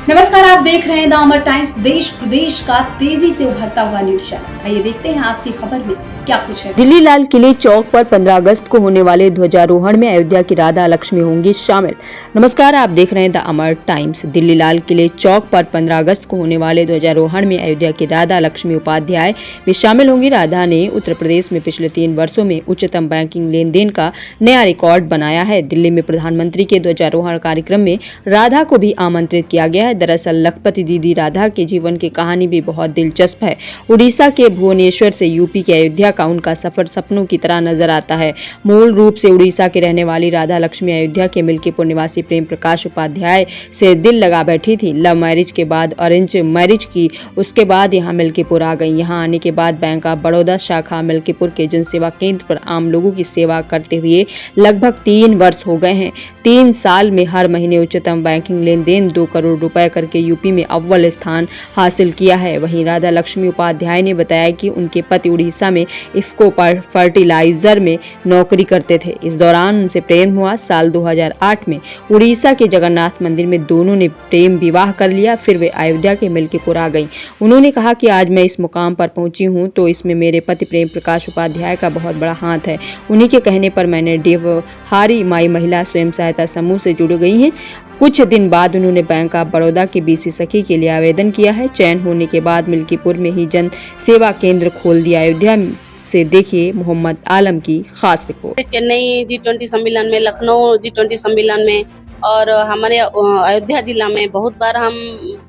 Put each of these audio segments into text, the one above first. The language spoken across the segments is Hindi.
नमस्कार, आप देख रहे हैं द अमर टाइम्स, देश प्रदेश का तेजी से उभरता हुआ न्यूज चैनल। आइए देखते हैं आज की खबर में क्या कुछ है। दिल्ली लाल किले चौक पर 15 अगस्त को होने वाले ध्वजारोहण में अयोध्या की राधा लक्ष्मी होंगी शामिल। नमस्कार, आप देख रहे हैं द अमर टाइम्स। दिल्ली लाल किले चौक पर 15 अगस्त को होने वाले ध्वजारोहण में अयोध्या की राधा लक्ष्मी उपाध्याय भी शामिल होंगी। राधा ने उत्तर प्रदेश में पिछले 3 वर्षों में उच्चतम बैंकिंग लेन देन का नया रिकॉर्ड बनाया है। दिल्ली में प्रधानमंत्री के ध्वजारोहण कार्यक्रम में राधा को भी आमंत्रित किया गया है। दरअसल लखपति दीदी राधा के जीवन की कहानी भी बहुत दिलचस्प है। उड़ीसा के भुवनेश्वर से यूपी के अयोध्या का उनका सफर सपनों की तरह नजर आता है। मूल रूप से उड़ीसा के रहने वाली राधा लक्ष्मी अयोध्या के मिल्कीपुर निवासी प्रेम प्रकाश उपाध्याय से दिल लगा बैठी थी। लव मैरिज के बाद अरेंज मैरिज की, उसके बाद यहाँ मिल्कीपुर आ गई। यहाँ आने के बाद बैंक ऑफ बड़ौदा शाखा मिल्कीपुर के जनसेवा केंद्र पर आम लोगों की सेवा करते हुए लगभग 3 वर्ष हो गए हैं। 3 साल में हर महीने उच्चतम बैंकिंग लेन देन 2 करोड़ रुपए करके यूपी में अव्वल स्थान हासिल किया है। वहीं राधा लक्ष्मी उपाध्याय ने बताया कि उनके पति उड़ीसा में इफ्को पर फर्टिलाइजर में नौकरी करते थे। इस दौरान उनसे प्रेम हुआ। साल 2008 में उड़ीसा के जगन्नाथ मंदिर में दोनों ने प्रेम विवाह कर लिया। फिर वे अयोध्या के मिल्कीपुर आ गईं। उन्होंने कहा कि आज मैं इस मुकाम पर पहुंची हूं तो इसमें मेरे पति प्रेम प्रकाश उपाध्याय का बहुत बड़ा हाथ है। उन्हीं के कहने पर मैंने देवहारी माई महिला स्वयं सहायता समूह से जुड़ गई हैं। कुछ दिन बाद उन्होंने बैंक ऑफ बड़ौदा के बीसी सखी के लिए आवेदन किया है। चयन होने के बाद मिल्कीपुर में ही जन सेवा केंद्र खोल दिया। अयोध्या से देखिए मोहम्मद आलम की खास रिपोर्ट। चेन्नई G20 सम्मेलन में, लखनऊ G20 सम्मेलन में और हमारे अयोध्या जिला में बहुत बार हम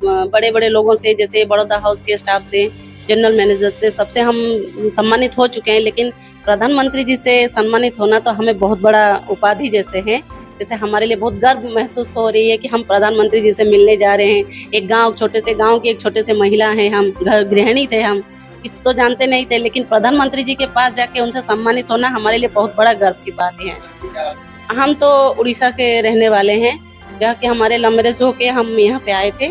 बड़े बड़े लोगों से, जैसे बड़ौदा हाउस के स्टाफ से, जनरल मैनेजर से, सबसे हम सम्मानित हो चुके हैं। लेकिन प्रधानमंत्री जी से सम्मानित होना तो हमें बहुत बड़ा उपाधि जैसे है। जैसे हमारे लिए बहुत गर्व महसूस हो रही है कि हम प्रधानमंत्री जी से मिलने जा रहे हैं। एक गांव, छोटे से गांव की एक छोटे से महिला हैं हम, घर गृहिणी थे हम, किस तो जानते नहीं थे, लेकिन प्रधानमंत्री जी के पास जाके उनसे सम्मानित होना हमारे लिए बहुत बड़ा गर्व की बात है। हम तो उड़ीसा के रहने वाले हैं, जहाँ के हमारे लव मैरिज होके हम यहाँ पे आए थे।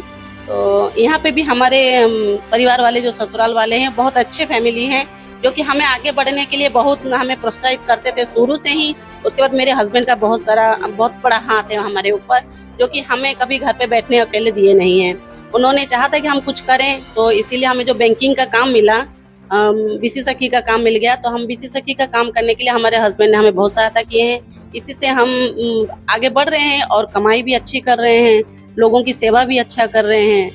तो यहाँ पे भी हमारे परिवार वाले जो ससुराल वाले हैं बहुत अच्छे फैमिली हैं, जो कि हमें आगे बढ़ने के लिए बहुत हमें प्रोत्साहित करते थे शुरू से ही। उसके बाद मेरे हस्बैंड का बहुत बड़ा हाथ है हमारे ऊपर, जो कि हमें कभी घर पे बैठने अकेले दिए नहीं है। उन्होंने चाहा था कि हम कुछ करें, तो इसीलिए हमें जो बैंकिंग का काम मिला, बीसी सखी का काम मिल गया, तो हम बीसी सखी का काम करने के लिए हमारे हस्बैंड ने हमें बहुत सहायता किए हैं। इसी से हम आगे बढ़ रहे हैं और कमाई भी अच्छी कर रहे हैं, लोगों की सेवा भी अच्छा कर रहे हैं।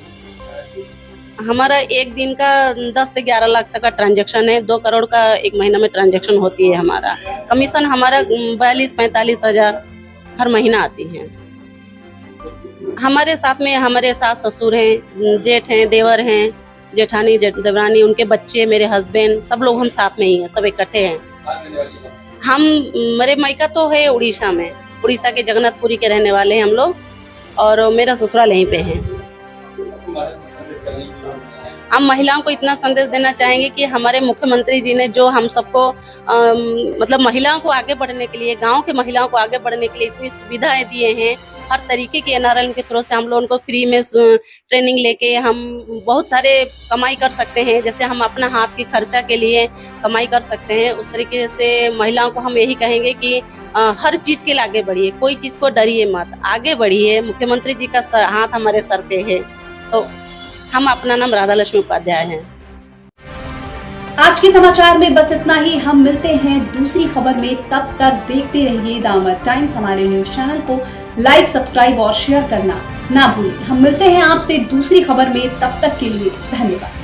हमारा एक दिन का 10 से 11 लाख तक का ट्रांजैक्शन है। 2 करोड़ का एक महीना में ट्रांजैक्शन होती है। हमारा कमीशन हमारा 42-45 हज़ार हर महीना आती है। हमारे साथ में हमारे सास ससुर हैं, जेठ हैं, देवर हैं, जेठानी, देवरानी, उनके बच्चे, मेरे हस्बैंड, सब लोग हम साथ में ही हैं, सब इकट्ठे हैं। हम, मेरे मायका तो है उड़ीसा में, उड़ीसा के जगन्नाथपुरी के रहने वाले हैं हम लोग, और मेरा ससुराल यहीं पे है। हम महिलाओं को इतना संदेश देना चाहेंगे कि हमारे मुख्यमंत्री जी ने जो हम सबको मतलब महिलाओं को आगे बढ़ने के लिए, गांव के महिलाओं को आगे बढ़ने के लिए इतनी सुविधाएं दिए हैं। हर तरीके के NRL के थ्रू से हम लोग उनको फ्री में ट्रेनिंग लेके हम बहुत सारे कमाई कर सकते हैं। जैसे हम अपना हाथ की खर्चा के लिए कमाई कर सकते हैं, उस तरीके से महिलाओं को हम यही कहेंगे कि हर चीज़ के लिए आगे बढ़िए, कोई चीज़ को डरिए मत, आगे बढ़िए। मुख्यमंत्री जी का हाथ हमारे सर पे है। तो हम, अपना नाम राधा लक्ष्मी उपाध्याय है। आज के समाचार में बस इतना ही। हम मिलते हैं दूसरी खबर में, तब तक देखते रहिए द अमर टाइम्स। हमारे न्यूज चैनल को लाइक, सब्सक्राइब और शेयर करना ना भूलिए। हम मिलते हैं आपसे दूसरी खबर में, तब तक के लिए धन्यवाद।